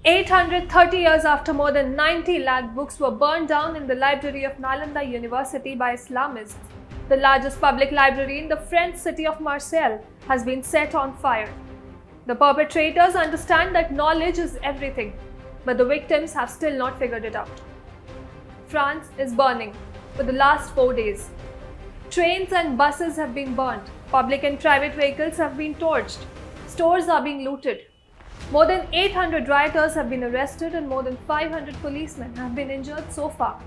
830 years after more than 90 lakh books were burned down in the library of Nalanda University by Islamists, the largest public library in the French city of Marseille has been set on fire. The perpetrators understand that knowledge is everything, but the victims have still not figured it out. France is burning for the last 4 days. Trains and buses have been burnt, public and private vehicles have been torched, stores are being looted. More than 800 rioters have been arrested and more than 500 policemen have been injured so far.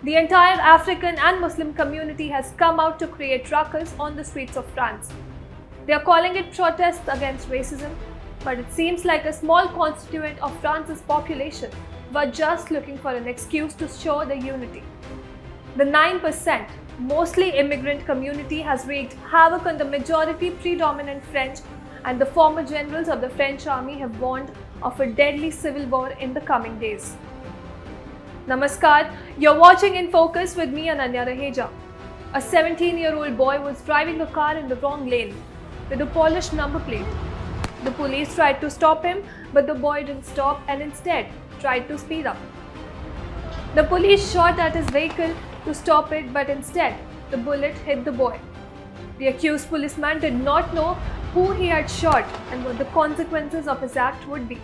The entire African and Muslim community has come out to create ruckus on the streets of France. They are calling it protests against racism, but it seems like a small constituent of France's population were just looking for an excuse to show their unity. The 9%, mostly immigrant community has wreaked havoc on the majority predominant French, and the former generals of the French army have warned of a deadly civil war in the coming days. Namaskar, you're watching In Focus with me, Ananya Raheja. A 17-year-old boy was driving a car in the wrong lane with a polished number plate. The police tried to stop him, but the boy didn't stop and instead tried to speed up. The police shot at his vehicle to stop it, but instead the bullet hit the boy. The accused policeman did not know who he had shot and what the consequences of his act would be.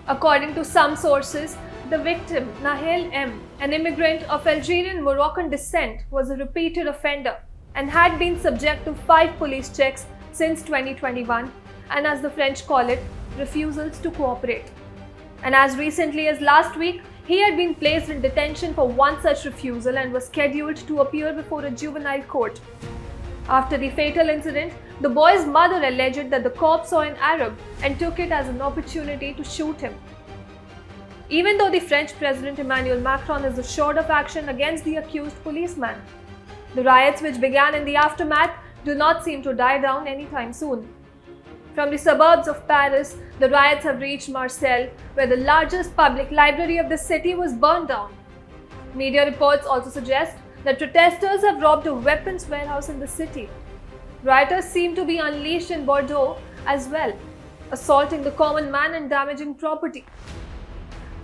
According to some sources, the victim, Nahel M., an immigrant of Algerian-Moroccan descent, was a repeated offender and had been subject to 5 police checks since 2021 and, as the French call it, refusals to cooperate. And as recently as last week, he had been placed in detention for one such refusal and was scheduled to appear before a juvenile court. After the fatal incident, the boy's mother alleged that the cop saw an Arab and took it as an opportunity to shoot him. Even though the French President Emmanuel Macron is assured of action against the accused policeman, the riots which began in the aftermath do not seem to die down anytime soon. From the suburbs of Paris, the riots have reached Marseille, where the largest public library of the city was burned down. Media reports also suggest that protesters have robbed a weapons warehouse in the city. Rioters seem to be unleashed in Bordeaux as well, assaulting the common man and damaging property.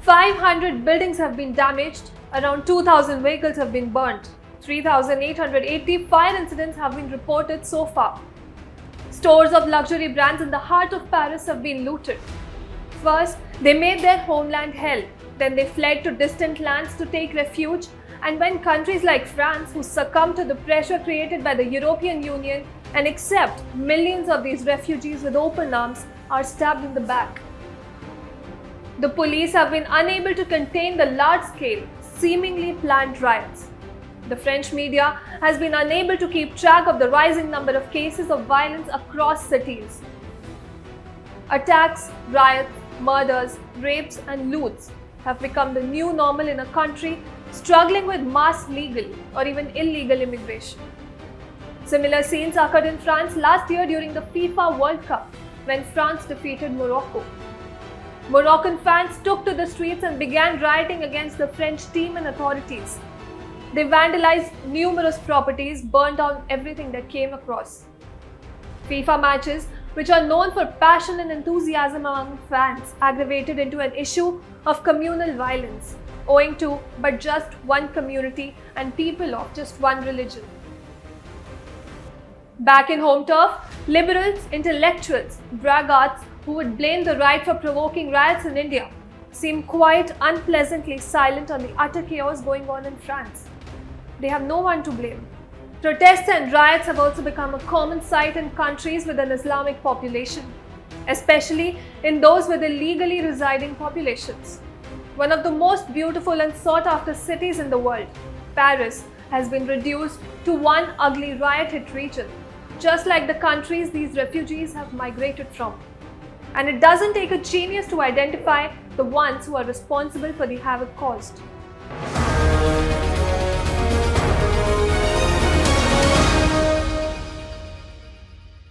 500 buildings have been damaged, around 2,000 vehicles have been burnt, 3,880 fire incidents have been reported so far. Stores of luxury brands in the heart of Paris have been looted. First, they made their homeland hell, then they fled to distant lands to take refuge, and when countries like France, who succumb to the pressure created by the European Union and accept millions of these refugees with open arms, are stabbed in the back. The police have been unable to contain the large-scale, seemingly planned riots. The French media has been unable to keep track of the rising number of cases of violence across cities. Attacks, riots, murders, rapes and loots have become the new normal in a country struggling with mass legal or even illegal immigration. Similar scenes occurred in France last year during the FIFA World Cup when France defeated Morocco. Moroccan fans took to the streets and began rioting against the French team and authorities. They vandalized numerous properties, burned down everything that came across. FIFA matches, which are known for passion and enthusiasm among fans, aggravated into an issue of communal violence, owing to but just one community and people of just one religion. Back in home turf, liberals, intellectuals, braggarts who would blame the right for provoking riots in India seem quite unpleasantly silent on the utter chaos going on in France. They have no one to blame. Protests and riots have also become a common sight in countries with an Islamic population, especially in those with illegally residing populations. One of the most beautiful and sought-after cities in the world, Paris, has been reduced to one ugly riot-hit region, just like the countries these refugees have migrated from. And it doesn't take a genius to identify the ones who are responsible for the havoc caused.